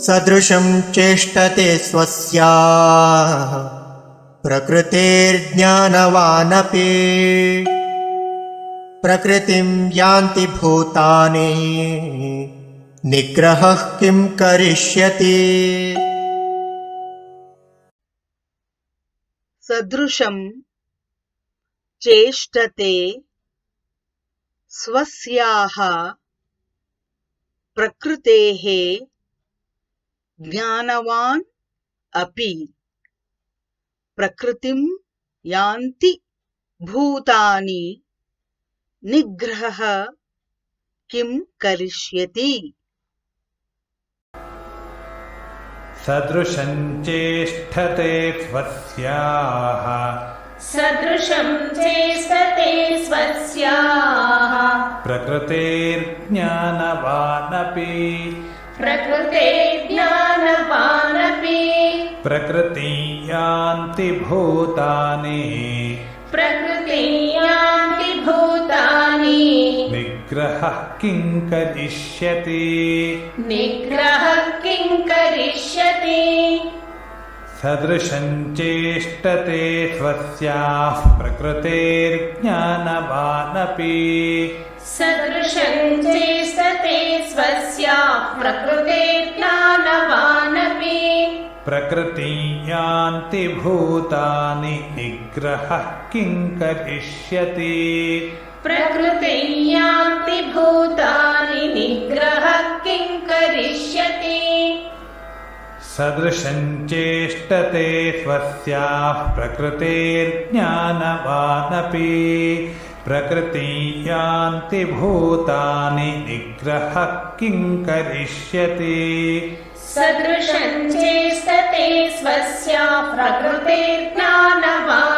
सदृशं चेष्टते स्वस्याः प्रकृतेर्ज्ञानवानपि प्रकृतिं यान्ति भूतानि निग्रहः किं करिष्यति। सदृशं चेष्टते स्वस्याः प्रकृतेः ज्ञानवान् अपि प्रकृतिं यान्ति भूतानि निग्रहः किं करिष्यति। सदृशं चेष्टते स्वस्याः सदृशं चेष्टते स्वस्याः प्रकृतेर्ज्ञानवानपि प्रकृतेर्ज्ञानवानपि प्रकृतिं यान्ति भूतानि प्रकृतिं यान्ति भूतानि निग्रहः किं करिष्यति। निग्रहः किं करिष्यति। सदृशं चेष्टते स्वस्याः प्रकृतेर्ज्ञानवानपि सदृशं चेष्टते स्वस्याः प्रकृतेर्ज्ञानवानपि प्रकृतिं यान्ति भूतानि निग्रहः किं करिष्यति। प्रकृतिं यान्ति भूतानि निग्रहः किं करिष्यति। सदृशं चेष्टते स्वस्याः प्रकृतेर्ज्ञानवानपि प्रकृतिं यान्ति भूतानि निग्रहः किं करिष्यति। सदृशं चेष्टते स्वस्याः प्रकृतेर्ज्ञानवानपि